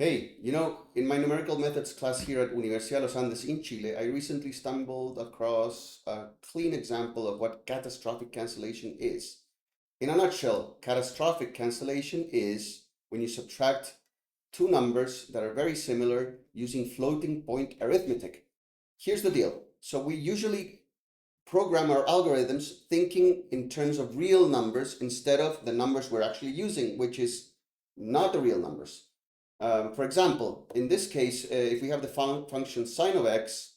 Hey, in my numerical methods class here at Universidad Los Andes in Chile, I recently stumbled across a clean example of what catastrophic cancellation is. In a nutshell, catastrophic cancellation is when you subtract two numbers that are very similar using floating point arithmetic. Here's the deal. So we usually program our algorithms thinking in terms of real numbers instead of the numbers we're actually using, which is not the real numbers. For example, in this case, if we have the function sine of x,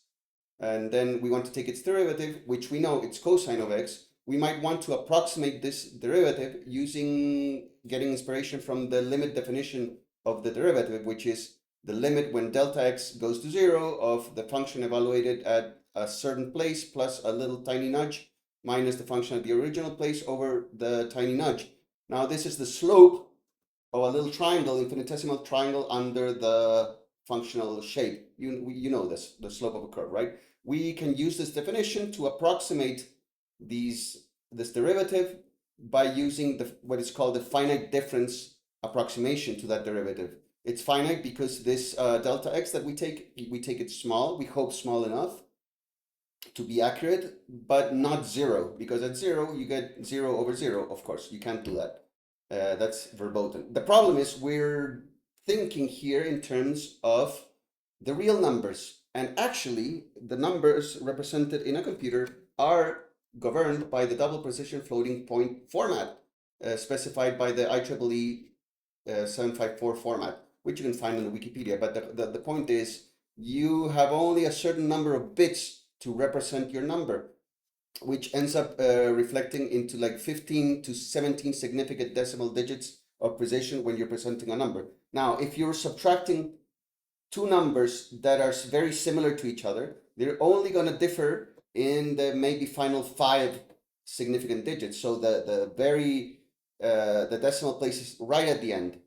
and then we want to take its derivative, which we know it's cosine of x, we might want to approximate this derivative using getting inspiration from the limit definition of the derivative, which is the limit when delta x goes to 0 of the function evaluated at a certain place plus a little tiny nudge minus the function at the original place over the tiny nudge. Now this is the slope of a little triangle, infinitesimal triangle under the functional shape. You know this, the slope of a curve, right? We can use this definition to approximate this derivative by using what is called the finite difference approximation to that derivative. It's finite because this delta x that we take it small, we hope small enough to be accurate, but not 0, because at 0 you get 0 over 0. Of course, you can't do that. That's verboten. The problem is we're thinking here in terms of the real numbers. And actually, the numbers represented in a computer are governed by the double precision floating point format specified by the IEEE 754 format, which you can find on the Wikipedia. But the point is, you have only a certain number of bits to represent your number, which ends up reflecting into like 15 to 17 significant decimal digits of precision when you're presenting a number. Now, if you're subtracting two numbers that are very similar to each other, they're only going to differ in the maybe final 5 significant digits. So the decimal place is right at the end,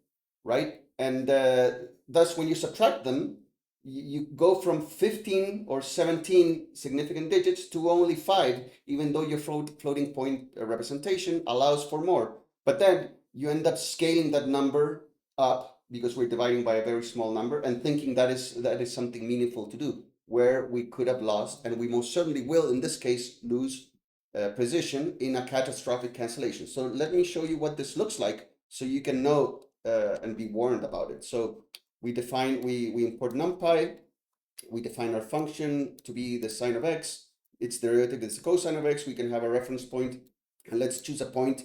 right? And thus, when you subtract them, you go from 15 or 17 significant digits to only 5, even though your floating point representation allows for more. But then you end up scaling that number up because we're dividing by a very small number and thinking that is something meaningful to do, where we could have lost, and we most certainly will in this case lose precision in a catastrophic cancellation. So let me show you what this looks like so you can know and be warned about it. So we import numpy, we define our function to be the sine of x, its derivative is the cosine of x. We can have a reference point, and let's choose a point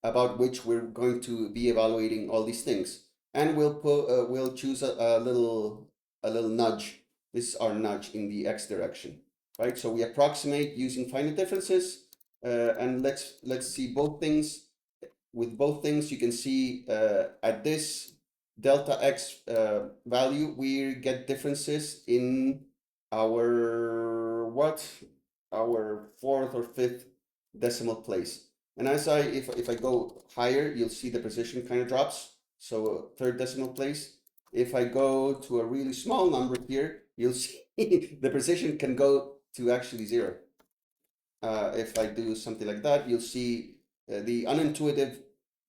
about which we're going to be evaluating all these things. And we'll choose a little nudge. This is our nudge in the x direction, right? So we approximate using finite differences, and let's see both things. With both things, you can see at this delta x value, we get differences in our our 4th or 5th decimal place. And if I go higher, you'll see the precision kind of drops. So 3rd decimal place. If I go to a really small number here, you'll see the precision can go to actually 0. If I do something like that, you'll see the unintuitive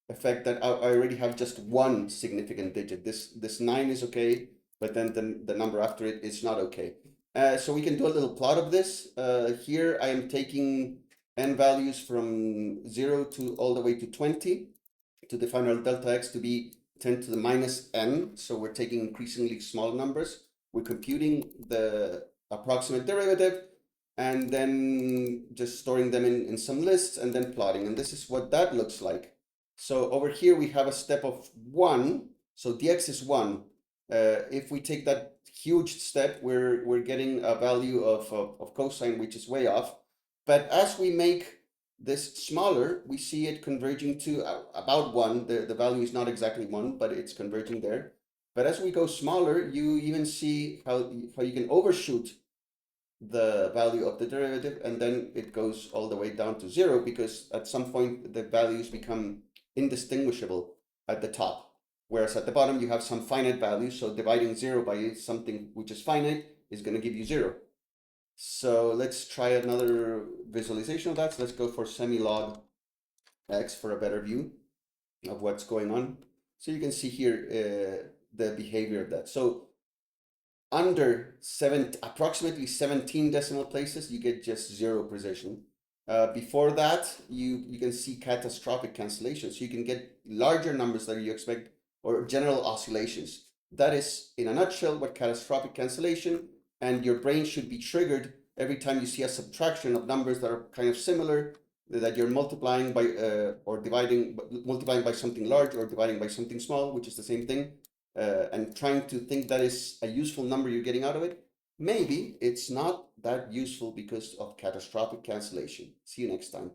effect that I already have just one significant digit. This 9 is okay, but then the number after it is not okay. So we can do a little plot of this. Here I am taking n values from 0 to all the way to 20 to define our delta x to be 10 to the minus n. So we're taking increasingly small numbers. We're computing the approximate derivative and then just storing them in some lists and then plotting. And this is what that looks like. So over here we have a step of 1. So dx is 1. If we take that huge step, we're getting a value of cosine, which is way off. But as we make this smaller, we see it converging to about 1. The value is not exactly 1, but it's converging there. But as we go smaller, you even see how you can overshoot the value of the derivative, and then it goes all the way down to 0, because at some point the values become indistinguishable at the top, whereas at the bottom you have some finite value. So dividing 0 by something which is finite is going to give you 0. So let's try another visualization of that. So let's go for semi-log x for a better view of what's going on. So you can see here the behavior of that. So under approximately 17 decimal places, you get just zero precision. Before that, you can see catastrophic cancellation. So you can get larger numbers than you expect, or general oscillations. That is, in a nutshell, what catastrophic cancellation, and your brain should be triggered every time you see a subtraction of numbers that are kind of similar, that you're multiplying by or multiplying by something large or dividing by something small, which is the same thing, and trying to think that is a useful number you're getting out of it. Maybe it's not that useful because of catastrophic cancellation. See you next time.